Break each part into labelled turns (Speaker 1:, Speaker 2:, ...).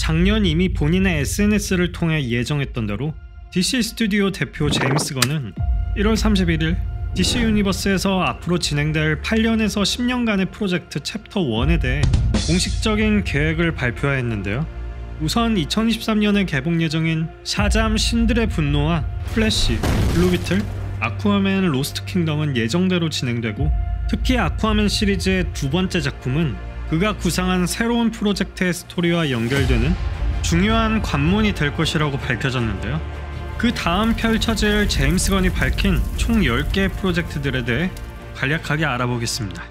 Speaker 1: 작년 이미 본인의 SNS를 통해 예정했던 대로 DC 스튜디오 대표 제임스 건은 1월 31일 DC 유니버스에서 앞으로 진행될 8년에서 10년간의 프로젝트 챕터 1에 대해 공식적인 계획을 발표했는데요. 우선 2023년에 개봉 예정인 샤잠 신들의 분노와 플래시, 블루비틀, 아쿠아맨 로스트 킹덤은 예정대로 진행되고, 특히 아쿠아맨 시리즈의 두 번째 작품은 그가 구상한 새로운 프로젝트의 스토리와 연결되는 중요한 관문이 될 것이라고 밝혀졌는데요. 그 다음 펼쳐질 제임스 건이 밝힌 총 10개의 프로젝트들에 대해 간략하게 알아보겠습니다.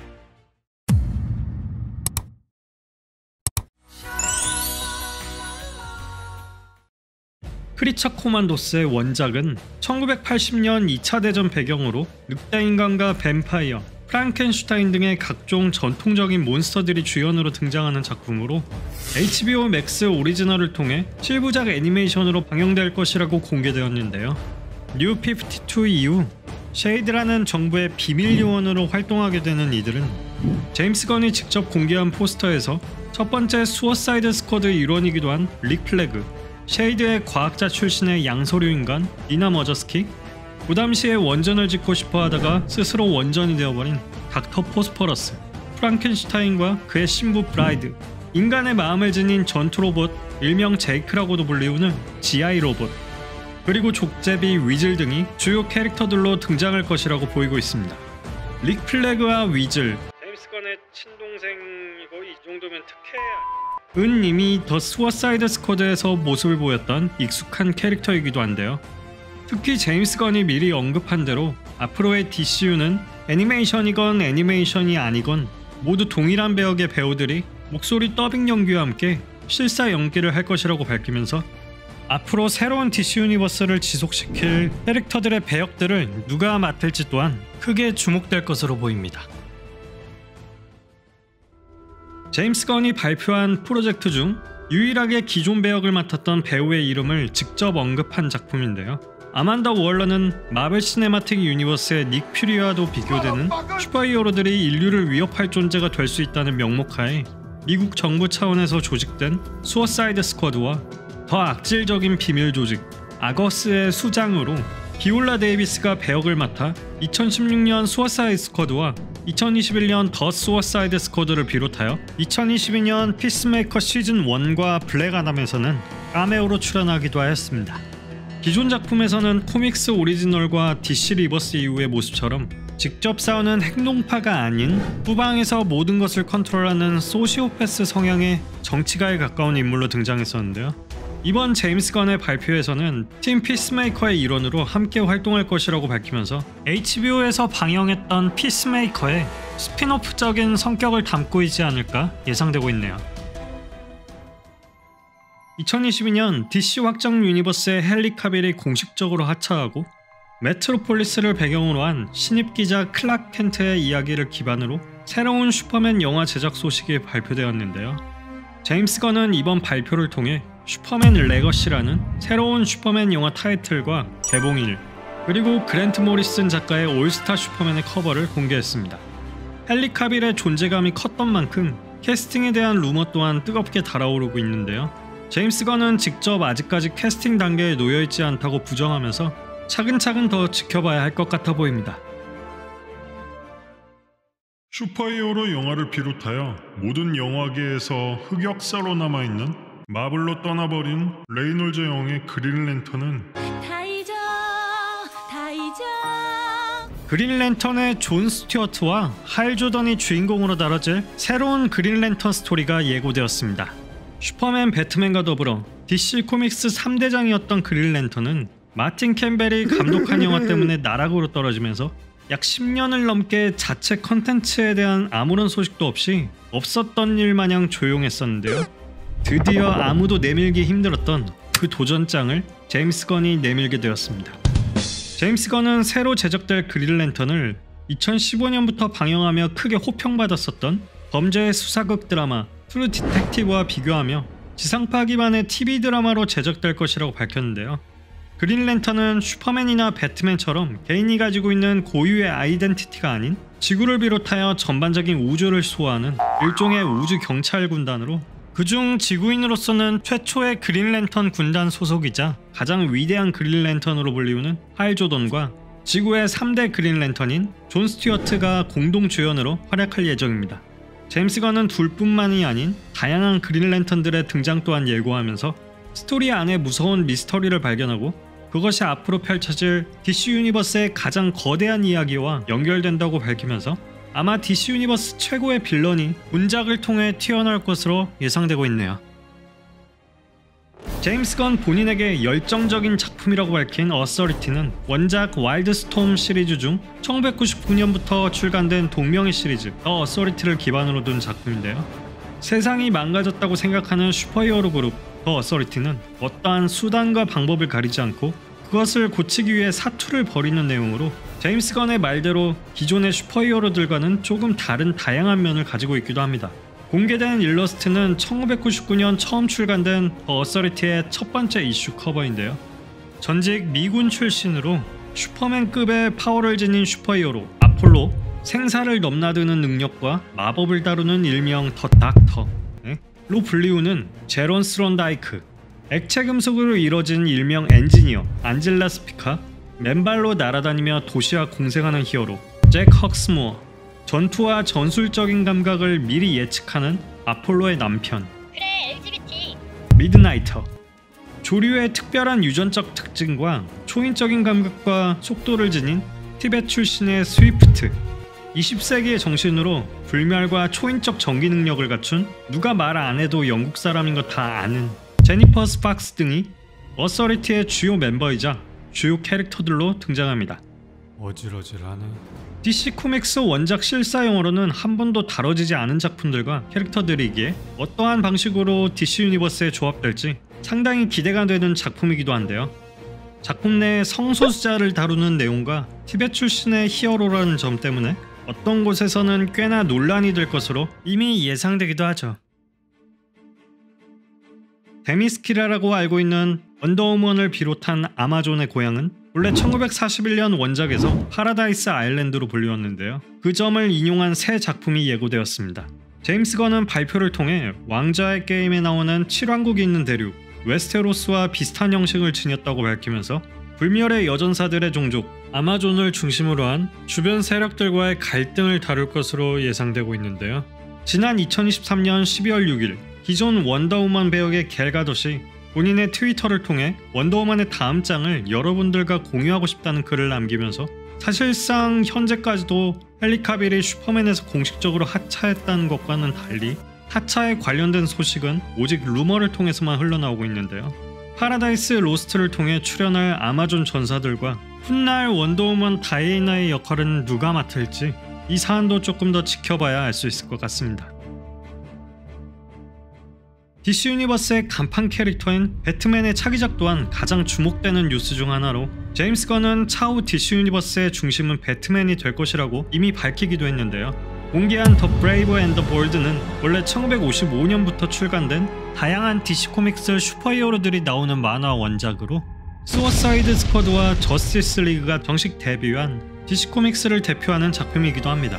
Speaker 1: 크리처 코만도스의 원작은 1980년 2차 대전 배경으로 늑대인간과 뱀파이어, 프랑켄슈타인 등의 각종 전통적인 몬스터들이 주연으로 등장하는 작품으로 HBO 맥스 오리지널을 통해 7부작 애니메이션으로 방영될 것이라고 공개되었는데요. 뉴 52 이후 쉐이드라는 정부의 비밀 요원으로 활동하게 되는 이들은 제임스 건이 직접 공개한 포스터에서 첫 번째 수어사이드 스쿼드 일원이기도 한 릭 플래그, 쉐이드의 과학자 출신의 양서류 인간 니나 머저스키, 그 당시에 원전을 짓고 싶어 하다가 스스로 원전이 되어버린 닥터 포스퍼러스, 프랑켄슈타인과 그의 신부 브라이드, 인간의 마음을 지닌 전투 로봇 일명 제이크라고도 불리우는 GI 로봇, 그리고 족제비 위즐 등이 주요 캐릭터들로 등장할 것이라고 보이고 있습니다. 릭 플래그와 위즐, 제임스 건의 친동생이고 이 정도면 특혜야. 이미 더 수어사이드 스쿼드에서 모습을 보였던 익숙한 캐릭터이기도 한데요. 특히 제임스 건이 미리 언급한 대로 앞으로의 DCU는 애니메이션이건 애니메이션이 아니건 모두 동일한 배역의 배우들이 목소리 더빙 연기와 함께 실사 연기를 할 것이라고 밝히면서 앞으로 새로운 DC 유니버스를 지속시킬 캐릭터들의 배역들을 누가 맡을지 또한 크게 주목될 것으로 보입니다. 제임스 건이 발표한 프로젝트 중 유일하게 기존 배역을 맡았던 배우의 이름을 직접 언급한 작품인데요. 아만다 월러는 마블 시네마틱 유니버스의 닉 퓨리와도 비교되는 슈퍼히어로들이 인류를 위협할 존재가 될 수 있다는 명목하에 미국 정부 차원에서 조직된 수어사이드 스쿼드와 더 악질적인 비밀 조직 아거스의 수장으로 비올라 데이비스가 배역을 맡아 2016년 수어사이드 스쿼드와 2021년 더 수어사이드 스쿼드를 비롯하여 2022년 피스메이커 시즌 1과 블랙 아담에서는 카메오로 출연하기도 하였습니다. 기존 작품에서는 코믹스 오리지널과 DC 리버스 이후의 모습처럼 직접 싸우는 행동파가 아닌 후방에서 모든 것을 컨트롤하는 소시오패스 성향의 정치가에 가까운 인물로 등장했었는데요. 이번 제임스 건의 발표에서는 팀 피스메이커의 일원으로 함께 활동할 것이라고 밝히면서 HBO에서 방영했던 피스메이커의 스핀오프적인 성격을 담고 있지 않을까 예상되고 있네요. 2022년 DC 확장 유니버스의 헨리 카빌이 공식적으로 하차하고 메트로폴리스를 배경으로 한 신입 기자 클락 켄트의 이야기를 기반으로 새로운 슈퍼맨 영화 제작 소식이 발표되었는데요. 제임스 건은 이번 발표를 통해 슈퍼맨 레거시라는 새로운 슈퍼맨 영화 타이틀과 개봉일, 그리고 그랜트 모리슨 작가의 올스타 슈퍼맨의 커버를 공개했습니다. 헨리 카빌의 존재감이 컸던 만큼 캐스팅에 대한 루머 또한 뜨겁게 달아오르고 있는데요. 제임스 건은 직접 아직까지 캐스팅 단계에 놓여있지 않다고 부정하면서 차근차근 더 지켜봐야 할 것 같아 보입니다.
Speaker 2: 슈퍼히어로 영화를 비롯하여 모든 영화계에서 흑역사로 남아있는 마블로 떠나버린 레이놀즈 형의 그린 랜턴은
Speaker 1: 그린 랜턴의 존 스튜어트와 하일 조던이 주인공으로 다뤄질 새로운 그린 랜턴 스토리가 예고되었습니다. 슈퍼맨, 배트맨과 더불어 DC 코믹스 3대장이었던 그린 랜턴은 마틴 캠벨이 감독한 영화 때문에 나락으로 떨어지면서 약 10년을 넘게 자체 컨텐츠에 대한 아무런 소식도 없이 없었던 일 마냥 조용했었는데요. 드디어 아무도 내밀기 힘들었던 그 도전장을 제임스 건이 내밀게 되었습니다. 제임스 건은 새로 제작될 그린 랜턴을 2015년부터 방영하며 크게 호평받았었던 범죄 수사극 드라마 트루 디텍티브와 비교하며 지상파 기반의 TV 드라마로 제작될 것이라고 밝혔는데요. 그린 랜턴은 슈퍼맨이나 배트맨처럼 개인이 가지고 있는 고유의 아이덴티티가 아닌 지구를 비롯하여 전반적인 우주를 수호하는 일종의 우주 경찰 군단으로 그중 지구인으로서는 최초의 그린랜턴 군단 소속이자 가장 위대한 그린랜턴으로 불리우는 하일 조던과 지구의 3대 그린랜턴인 존 스튜어트가 공동 주연으로 활약할 예정입니다. 제임스 건은 둘뿐만이 아닌 다양한 그린랜턴들의 등장 또한 예고하면서 스토리 안에 무서운 미스터리를 발견하고 그것이 앞으로 펼쳐질 DC 유니버스의 가장 거대한 이야기와 연결된다고 밝히면서 아마 DC 유니버스 최고의 빌런이 본작을 통해 튀어나올 것으로 예상되고 있네요. 제임스 건 본인에게 열정적인 작품이라고 밝힌 어서리티는 원작 와일드 스톰 시리즈 중 1999년부터 출간된 동명의 시리즈 더 어서리티를 기반으로 둔 작품인데요. 세상이 망가졌다고 생각하는 슈퍼히어로 그룹 더 어서리티는 어떠한 수단과 방법을 가리지 않고 그것을 고치기 위해 사투를 벌이는 내용으로 제임스 건의 말대로 기존의 슈퍼히어로들과는 조금 다른 다양한 면을 가지고 있기도 합니다. 공개된 일러스트는 1999년 처음 출간된 더 어서리티의 첫 번째 이슈 커버인데요. 전직 미군 출신으로 슈퍼맨급의 파워를 지닌 슈퍼히어로 아폴로, 생사를 넘나드는 능력과 마법을 다루는 일명 더 닥터로 불리우는 제론 스론다이크, 액체 금속으로 이뤄진 일명 엔지니어 안젤라 스피카, 맨발로 날아다니며 도시와 공생하는 히어로 잭 헉스모어, 전투와 전술적인 감각을 미리 예측하는 아폴로의 남편
Speaker 3: 그래 LGBT
Speaker 1: 미드나이터, 조류의 특별한 유전적 특징과 초인적인 감각과 속도를 지닌 티벳 출신의 스위프트, 20세기의 정신으로 불멸과 초인적 전기 능력을 갖춘 누가 말 안해도 영국 사람인 거 다 아는 제니퍼 스팍스 등이 어서리티의 주요 멤버이자 주요 캐릭터들로 등장합니다.
Speaker 4: 어질어질하네.
Speaker 1: DC 코믹스 원작 실사 영화로는 한 번도 다뤄지지 않은 작품들과 캐릭터들이기에 어떠한 방식으로 DC 유니버스에 조합될지 상당히 기대가 되는 작품이기도 한데요. 작품 내 성소수자를 다루는 내용과 티벳 출신의 히어로라는 점 때문에 어떤 곳에서는 꽤나 논란이 될 것으로 이미 예상되기도 하죠. 데미스키라라고 알고 있는 원더우먼을 비롯한 아마존의 고향은 원래 1941년 원작에서 파라다이스 아일랜드로 불리웠는데요. 그 점을 인용한 새 작품이 예고되었습니다. 제임스 건은 발표를 통해 왕좌의 게임에 나오는 7왕국이 있는 대륙 웨스테로스와 비슷한 형식을 지녔다고 밝히면서 불멸의 여전사들의 종족 아마존을 중심으로 한 주변 세력들과의 갈등을 다룰 것으로 예상되고 있는데요. 지난 2023년 12월 6일 기존 원더우먼 배역의 갤 가돛이 본인의 트위터를 통해 원더우먼의 다음 장을 여러분들과 공유하고 싶다는 글을 남기면서 사실상 현재까지도 헨리 카빌이 슈퍼맨에서 공식적으로 하차했다는 것과는 달리 하차에 관련된 소식은 오직 루머를 통해서만 흘러나오고 있는데요. 파라다이스 로스트를 통해 출연할 아마존 전사들과 훗날 원더우먼 다이애나의 역할은 누가 맡을지 이 사안도 조금 더 지켜봐야 알 수 있을 것 같습니다. DC 유니버스의 간판 캐릭터인 배트맨의 차기작 또한 가장 주목되는 뉴스 중 하나로 제임스 건은 차후 DC 유니버스의 중심은 배트맨이 될 것이라고 이미 밝히기도 했는데요. 공개한 더 브레이브 앤 더 볼드는 원래 1955년부터 출간된 다양한 DC 코믹스 슈퍼히어로들이 나오는 만화 원작으로 수어사이드 스쿼드와 저스티스 리그가 정식 데뷔한 DC 코믹스를 대표하는 작품이기도 합니다.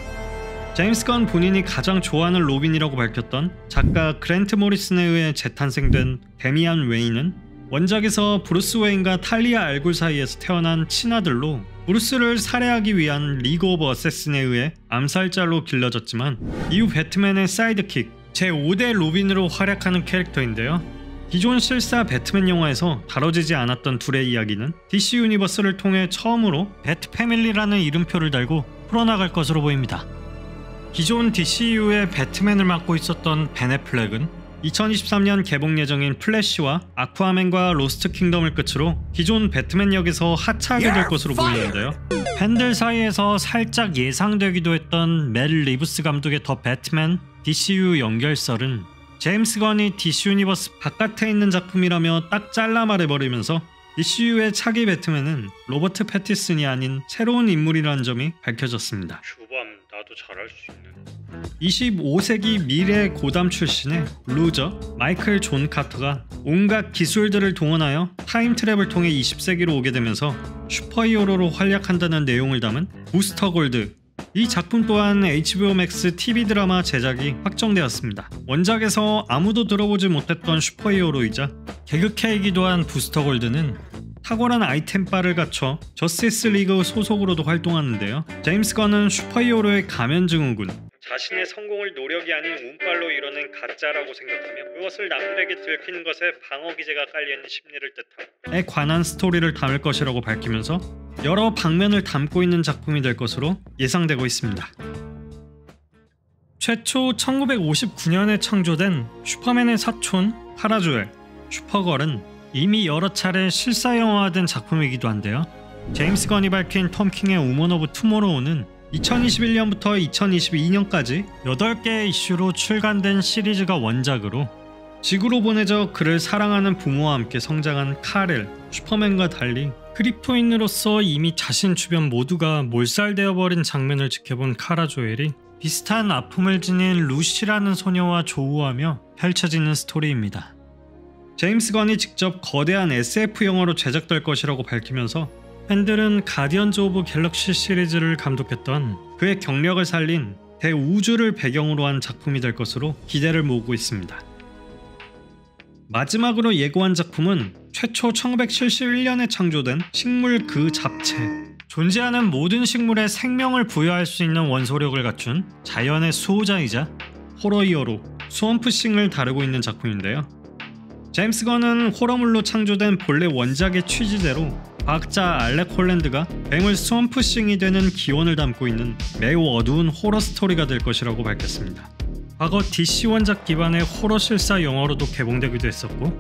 Speaker 1: 제임스 건 본인이 가장 좋아하는 로빈이라고 밝혔던 작가 그랜트 모리슨에 의해 재탄생된 데미안 웨인은 원작에서 브루스 웨인과 탈리아 알굴 사이에서 태어난 친아들로 브루스를 살해하기 위한 리그 오브 어세신에 의해 암살자로 길러졌지만 이후 배트맨의 사이드킥 제5대 로빈으로 활약하는 캐릭터인데요. 기존 실사 배트맨 영화에서 다뤄지지 않았던 둘의 이야기는 DC 유니버스를 통해 처음으로 배트 패밀리라는 이름표를 달고 풀어나갈 것으로 보입니다. 기존 DCU의 배트맨을 맡고 있었던 벤 애플렉은 2023년 개봉 예정인 플래시와 아쿠아맨과 로스트 킹덤을 끝으로 기존 배트맨 역에서 하차하게 될 것으로 보이는데요. 팬들 사이에서 살짝 예상되기도 했던 멜 리브스 감독의 더 배트맨 DCU 연결설은 제임스 건이 DC 유니버스 바깥에 있는 작품이라며 딱 잘라 말해버리면서 DCU의 차기 배트맨은 로버트 패티슨이 아닌 새로운 인물이라는 점이 밝혀졌습니다.
Speaker 4: 나도 잘할 수 있는
Speaker 1: 25세기 미래 고담 출신의 루저 마이클 존 카터가 온갖 기술들을 동원하여 타임트랩을 통해 20세기로 오게 되면서 슈퍼히어로로 활약한다는 내용을 담은 부스터 골드, 이 작품 또한 HBO Max TV 드라마 제작이 확정되었습니다. 원작에서 아무도 들어보지 못했던 슈퍼히어로이자 개그캐이기도 한 부스터 골드는 탁월한 아이템바를 갖춰 저스티스 리그 소속으로도 활동하는데요. 제임스 건은 슈퍼히어로의 가면 증후군,
Speaker 4: 자신의 성공을 노력이 아닌 운빨로 이뤄낸 가짜라고 생각하며 그것을 남들에게 들키는 것에 방어 기제가 깔려있는 심리를 뜻함에
Speaker 1: 관한 스토리를 담을 것이라고 밝히면서 여러 방면을 담고 있는 작품이 될 것으로 예상되고 있습니다. 최초 1959년에 창조된 슈퍼맨의 사촌 파라조엘, 슈퍼걸은 이미 여러 차례 실사영화화된 작품이기도 한데요. 제임스 건이 밝힌 톰 킹의 우먼 오브 투모로우는 2021년부터 2022년까지 8개의 이슈로 출간된 시리즈가 원작으로 지구로 보내져 그를 사랑하는 부모와 함께 성장한 칼엘, 슈퍼맨과 달리 크립토인으로서 이미 자신 주변 모두가 몰살되어버린 장면을 지켜본 카라 조엘이 비슷한 아픔을 지닌 루시라는 소녀와 조우하며 펼쳐지는 스토리입니다. 제임스 건이 직접 거대한 SF 영화로 제작될 것이라고 밝히면서 팬들은 가디언즈 오브 갤럭시 시리즈를 감독했던 그의 경력을 살린 대우주를 배경으로 한 작품이 될 것으로 기대를 모으고 있습니다. 마지막으로 예고한 작품은 최초 1971년에 창조된 식물 그 잡채. 존재하는 모든 식물에 생명을 부여할 수 있는 원소력을 갖춘 자연의 수호자이자 호러 히어로 스왑프싱을 다루고 있는 작품인데요. 제임스 건은 호러물로 창조된 본래 원작의 취지대로 과학자 알렉 홀랜드가 맹물 스왑프싱이 되는 기원을 담고 있는 매우 어두운 호러 스토리가 될 것이라고 밝혔습니다. 과거 DC 원작 기반의 호러 실사 영화로도 개봉되기도 했었고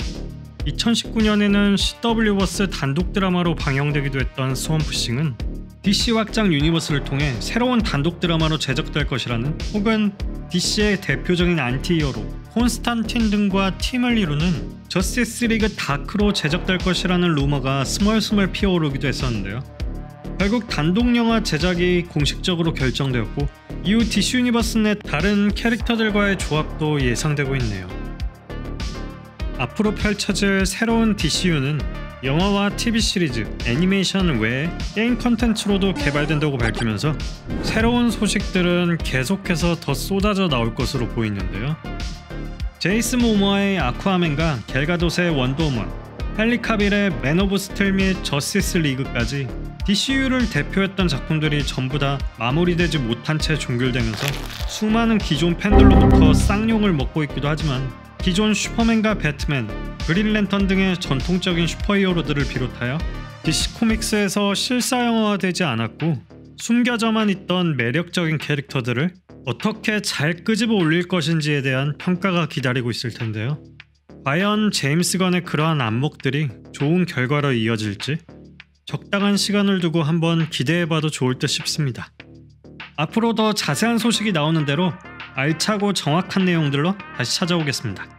Speaker 1: 2019년에는 CW버스 단독 드라마로 방영되기도 했던 스왑프싱은 DC 확장 유니버스를 통해 새로운 단독 드라마로 제작될 것이라는 혹은 DC의 대표적인 안티히어로 콘스탄틴 등과 팀을 이루는 저스티스 리그 다크로 제작될 것이라는 루머가 스멀스멀 피어오르기도 했었는데요. 결국 단독 영화 제작이 공식적으로 결정되었고 이후 DC 유니버스 내 다른 캐릭터들과의 조합도 예상되고 있네요. 앞으로 펼쳐질 새로운 DCU는 영화와 TV 시리즈, 애니메이션 외에 게임 컨텐츠로도 개발된다고 밝히면서 새로운 소식들은 계속해서 더 쏟아져 나올 것으로 보이는데요. 제이슨 모모아의 아쿠아맨과 갤가돗의 원더우먼, 헨리 카빌의 맨 오브 스틸 및 저스티스 리그까지 DCU를 대표했던 작품들이 전부 다 마무리되지 못한 채 종결되면서 수많은 기존 팬들로부터 쌍욕을 먹고 있기도 하지만 기존 슈퍼맨과 배트맨, 그린랜턴 등의 전통적인 슈퍼히어로들을 비롯하여 DC 코믹스에서 실사영화화되지 않았고 숨겨져만 있던 매력적인 캐릭터들을 어떻게 잘 끄집어 올릴 것인지에 대한 평가가 기다리고 있을 텐데요. 과연 제임스 건의 그러한 안목들이 좋은 결과로 이어질지 적당한 시간을 두고 한번 기대해봐도 좋을 듯 싶습니다. 앞으로 더 자세한 소식이 나오는 대로 알차고 정확한 내용들로 다시 찾아오겠습니다.